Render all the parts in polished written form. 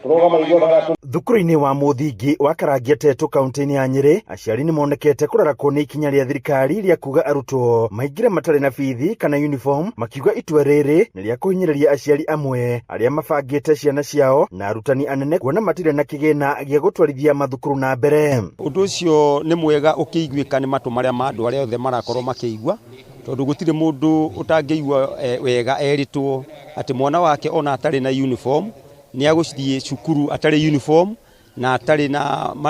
Thukuru-inĩ wa Mũthingi wa Karangia Tetu kaunti-inĩ ya Nyeri, aciari nĩmonekete kũrarakwo nĩ ikinya rĩa thirikari rĩa kuga arutwo maingĩre matarĩ na bithi kana uniform, makiuga itua rĩrĩ nĩ rĩa kũhinyĩrĩria aciari amwe arĩa mabangĩte ciana ciao na arutani anene kuona matirĩ na kĩgĩna gĩa gũtwarithia mathukuru na mbere. Ũndũ ũcio nĩ mwega ũkĩiguĩka nĩ matũ marĩa ma andũ arĩa othe marakorwo makĩigua, tondũ gũtirĩ mũndũ ũtangĩigua wega eritwo atĩ mwana wake ona atarĩ na uniform ni agũthiĩ cukuru atarĩ uniform na atarĩ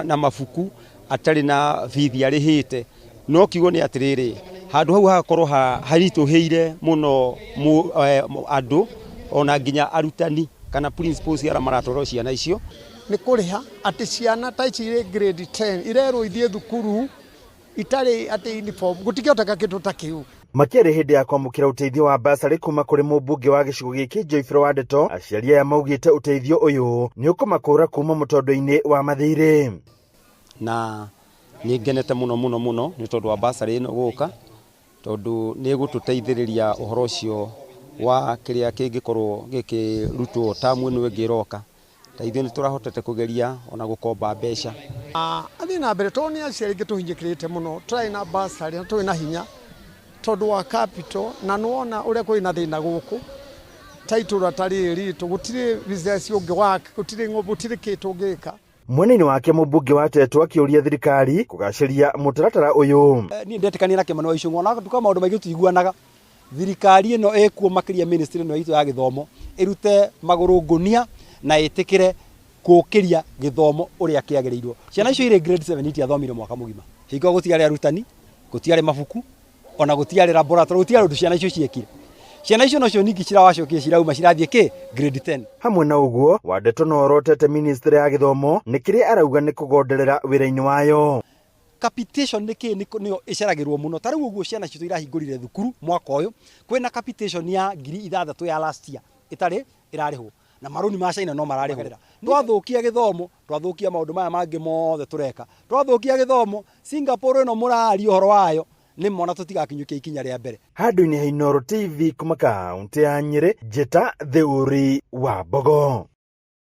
na mabuku, atarĩ na bithi arĩhĩte. No kiugo nĩ atĩrĩrĩ, handũ hau hagakorwo haritũhĩire mũno andũ ona nginya arutani kana principals arĩa maratwarwo ciana icio. Nĩ kũrĩha atĩ ciana ta ici irĩ grade 10 irerwo ithiĩ thukuru itarĩ atĩ uniform, gũtingĩhoteka kĩndũ ta kĩu. Makĩarĩ hĩndĩ ya kwamũkĩra ũteithio wa basarĩ kuma kũrĩ mũmbunge wa gĩcigo gĩkĩ Joyfrey Wandeto, aciari aya maugĩte ũteithio ũyũ nĩ ũkũmakũra kuma mũtondo-inĩ wa mathirĩ. Na nĩ ngenete mũno nĩ tondũ wa basarĩ ĩno gũka, tondũ nĩ gũtũteithĩrĩria ũhoro ũcio wa kĩrĩa kĩngĩkorwo gĩkĩrutwo tamu ĩno ĩngĩ ĩroka. Taithio nĩ tũrahotete kũgeria ona gũkomba mbeca. Athiĩ na mbere tondũ nĩ aciari tũhinyĩkĩrĩte mũno, tũrarĩ na basarĩ na tũrĩ na hinya tondũ wa capital, na nuona ũrĩa kũrĩ na thĩna gũkũ ta itũra tarĩ ritũ, gũtirĩ business ũngĩwaka, gũtirĩ kĩndũ ũngĩka. Mwena-inĩ wake mũmbunge wa Tetu akĩũria thirikari kũgacĩria mũtaratara ũyũ. Niĩ ndetĩkania na Kĩmani wa Icũng'wa, ona tuka maũndũ maingĩ tũiguanaga. Thirikari ĩno ĩkuo makĩria ministry ĩno itũ ya gĩthomo ĩrute magũrũ ngũnia na ĩtĩkĩre gũkĩria gĩthomo ũrĩa kĩagĩrĩirwo. Ciana icio irĩ grade 7 itiathomire mwaka mũgima. Hingo gũtiarĩ arutani, gũtiarĩ mabuku, ona gũtiarĩ laboratory, gũtiarĩ ũndũ ciana icio ciekire. Ciana icio nocio ningĩ cirawacokia cirauma cirathiĩ kĩ grade 10. Hamwe na ũguo, Wandeto no orotete ministry ya gĩthomo nĩ kĩrĩa arauga nĩ kũgonderera wĩra-inĩ wayo. Capitation nĩyo ĩceragĩrwo mũno. Ta rĩu ũguo ciana citũ irahingũrire thukuru mwaka ũyũ, kwĩna capitation ya 6,000 ya last year ĩtarĩ ĩrarĩhwo, na marũni ma China no mararĩhwo. Twathũkia gĩthomo, twathũkia maũndũ maya mangĩ mothe tũreka. Twathũkia gĩthomo, Singapore ĩno mũraaria ũhoro wayo nĩ mona tũtigakinyũkia ikinya rĩa mbere. Handũ-inĩ ha Inooro TV kuma kaunti ya Nyeri, njĩta Thĩũri wa Mbogo.